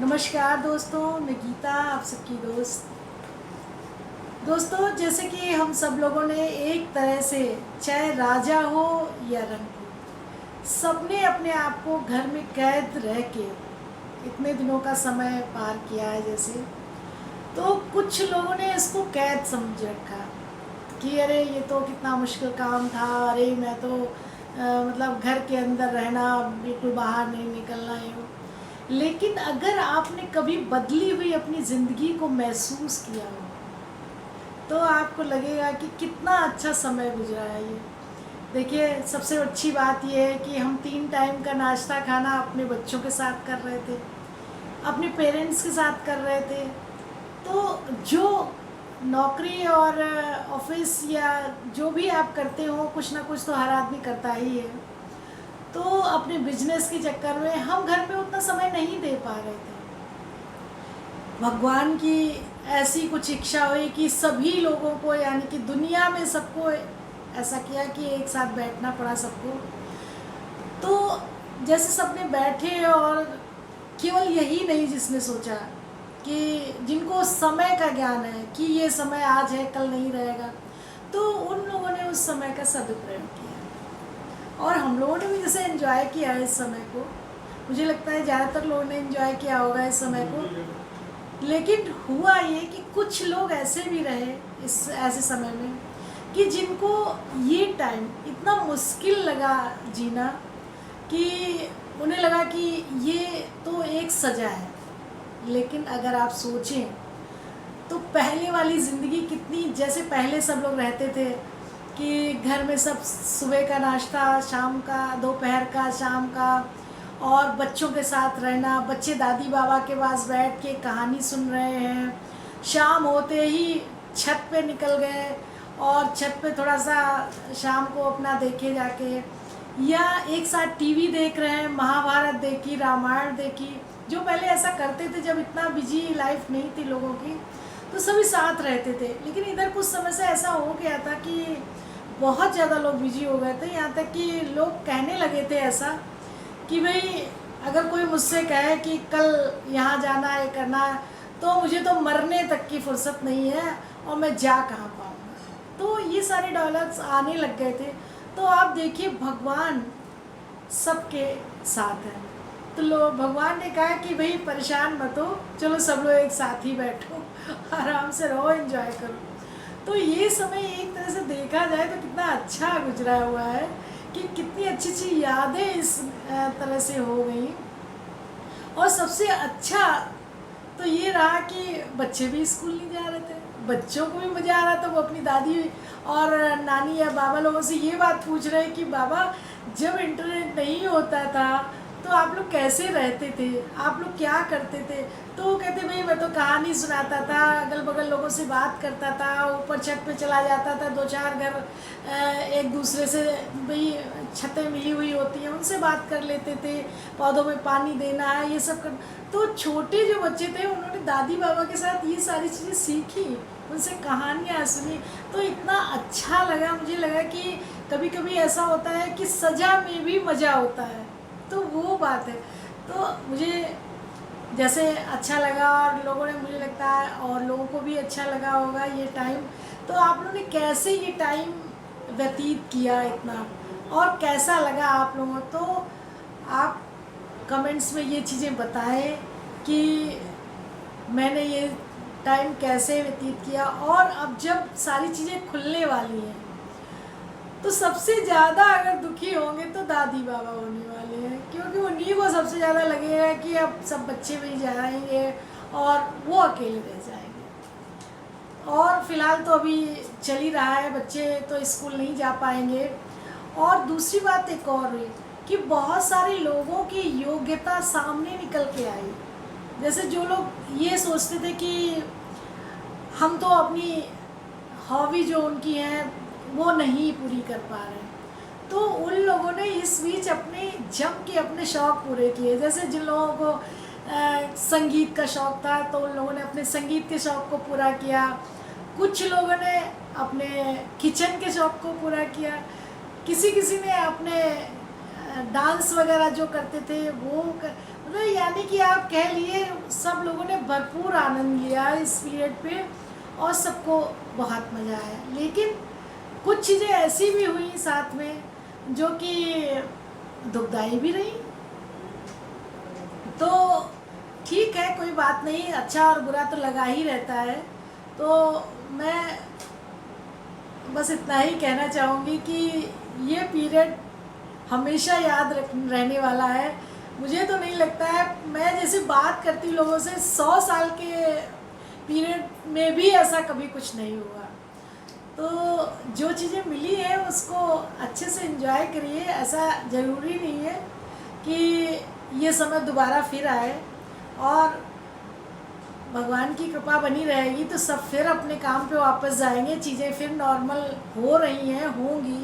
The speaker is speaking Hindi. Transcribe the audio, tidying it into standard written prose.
नमस्कार दोस्तों, मैं गीता आप सबकी दोस्तों, जैसे कि हम सब लोगों ने एक तरह से, चाहे राजा हो या रंक हो, सबने अपने आप को घर में कैद रह के इतने दिनों का समय पार किया है। जैसे तो कुछ लोगों ने इसको कैद समझ रखा कि अरे ये तो कितना मुश्किल काम था, अरे मैं तो मतलब घर के अंदर रहना, बिल्कुल बाहर नहीं निकलना यूँ। लेकिन अगर आपने कभी बदली हुई अपनी ज़िंदगी को महसूस किया हो, तो आपको लगेगा कि कितना अच्छा समय गुजरा है ये। देखिए, सबसे अच्छी बात ये है कि हम 3 टाइम का नाश्ता खाना अपने बच्चों के साथ कर रहे थे, अपने पेरेंट्स के साथ कर रहे थे। तो जो नौकरी और ऑफिस या जो भी आप करते हो, कुछ ना कुछ तो हर आदमी करता ही है। तो अपने बिजनेस के चक्कर में हम घर में उतना समय नहीं दे पा रहे थे। भगवान की ऐसी कुछ इच्छा हुई कि सभी लोगों को, यानी कि दुनिया में सबको ऐसा किया कि एक साथ बैठना पड़ा सबको। तो जैसे सबने बैठे, और केवल यही नहीं जिसने सोचा कि जिनको समय का ज्ञान है कि ये समय आज है कल नहीं रहेगा, तो उन लोगों ने उस समय का सदुपयोग किया। और हम लोगों ने भी जैसे एंजॉय किया है इस समय को। मुझे लगता है ज़्यादातर लोगों ने एंजॉय किया होगा इस समय को। लेकिन हुआ ये कि कुछ लोग ऐसे भी रहे इस ऐसे समय में कि जिनको ये टाइम इतना मुश्किल लगा जीना कि उन्हें लगा कि ये तो एक सज़ा है। लेकिन अगर आप सोचें तो पहले वाली ज़िंदगी कितनी, जैसे पहले सब लोग रहते थे कि घर में सब सुबह का नाश्ता, शाम का, दोपहर का, शाम का, और बच्चों के साथ रहना, बच्चे दादी बाबा के पास बैठ के कहानी सुन रहे हैं, शाम होते ही छत पे निकल गए और छत पे थोड़ा सा शाम को अपना देखे जाके, या एक साथ टीवी देख रहे हैं, महाभारत देखी, रामायण देखी। जो पहले ऐसा करते थे जब इतना बिजी लाइफ नहीं थी लोगों की, तो सभी साथ रहते थे। लेकिन इधर कुछ समय से ऐसा हो गया था कि बहुत ज़्यादा लोग बिजी हो गए थे, यहाँ तक कि लोग कहने लगे थे ऐसा कि भाई अगर कोई मुझसे कहे कि कल यहाँ जाना है, करना है, तो मुझे तो मरने तक की फुर्सत नहीं है और मैं जा कहाँ पाऊँगा। तो ये सारे डायलॉग्स आने लग गए थे। तो आप देखिए, भगवान सबके साथ है। तो लोग, भगवान ने कहा कि भाई परेशान मत हो, चलो सब लोग एक साथ ही बैठो, आराम से रहो, एंजॉय करो। तो ये समय एक तरह से देखा जाए तो कितना अच्छा गुजरा हुआ है कि कितनी अच्छी अच्छी यादें इस तरह से हो गई। और सबसे अच्छा तो ये रहा कि बच्चे भी स्कूल नहीं जा रहे थे, बच्चों को भी मज़ा आ रहा था। वो अपनी दादी और नानी या बाबा लोगों से ये बात पूछ रहे हैं कि बाबा, जब इंटरनेट नहीं होता था तो आप लोग कैसे रहते थे, आप लोग क्या करते थे? तो वो कहते भाई मैं तो कहानी सुनाता था, अगल बगल लोगों से बात करता था, ऊपर छत पे चला जाता था, 2-4 घर एक दूसरे से, भाई छतें मिली हुई होती हैं, उनसे बात कर लेते थे, पौधों में पानी देना है, ये सब कर। तो छोटे जो बच्चे थे उन्होंने दादी बाबा के साथ ये सारी चीज़ें सीखी, उनसे कहानियाँ सुनी। तो इतना अच्छा लगा, मुझे लगा कि कभी कभी ऐसा होता है कि सज़ा में भी मज़ा होता है। तो वो बात है। तो मुझे जैसे अच्छा लगा, और लोगों ने, मुझे लगता है और लोगों को भी अच्छा लगा होगा ये टाइम। तो आप लोगों ने कैसे ये टाइम व्यतीत किया इतना, और कैसा लगा आप लोगों को? तो आप कमेंट्स में ये चीज़ें बताएं कि मैंने ये टाइम कैसे व्यतीत किया। और अब जब सारी चीज़ें खुलने वाली हैं, तो सबसे ज़्यादा अगर दुखी होंगे तो दादी बाबा होने वाले हैं, क्योंकि उन्हीं को सबसे ज़्यादा लगेगा कि अब सब बच्चे भी जाएंगे और वो अकेले रह जाएंगे। और फिलहाल तो अभी चल ही रहा है, बच्चे तो स्कूल नहीं जा पाएंगे। और दूसरी बात एक और हुई कि बहुत सारे लोगों की योग्यता सामने निकल के आई। जैसे जो लोग ये सोचते थे कि हम तो अपनी हॉबी जो उनकी है वो नहीं पूरी कर पा रहे हैं, तो उन लोगों ने इस बीच अपने जम के अपने शौक़ पूरे किए। जैसे जिन लोगों को संगीत का शौक़ था, तो उन लोगों ने अपने संगीत के शौक़ को पूरा किया। कुछ लोगों ने अपने किचन के शौक़ को पूरा किया। किसी किसी ने अपने डांस वगैरह जो करते थे वो मतलब यानी कि आप कह लिए सब लोगों ने भरपूर आनंद लिया इस पीरियड पे और सबको बहुत मज़ा आया। लेकिन कुछ चीज़ें ऐसी भी हुई साथ में जो कि दुखदाई भी रही। तो ठीक है, कोई बात नहीं, अच्छा और बुरा तो लगा ही रहता है। तो मैं बस इतना ही कहना चाहूँगी कि ये पीरियड हमेशा याद रहने वाला है। मुझे तो नहीं लगता है, मैं जैसे बात करती हूँ लोगों से, 100 साल के पीरियड में भी ऐसा कभी कुछ नहीं हुआ। तो जो चीज़ें मिली हैं उसको अच्छे से एंजॉय करिए। ऐसा ज़रूरी नहीं है कि ये समय दोबारा फिर आए, और भगवान की कृपा बनी रहेगी तो सब फिर अपने काम पे वापस जाएंगे, चीज़ें फिर नॉर्मल हो रही हैं, होंगी।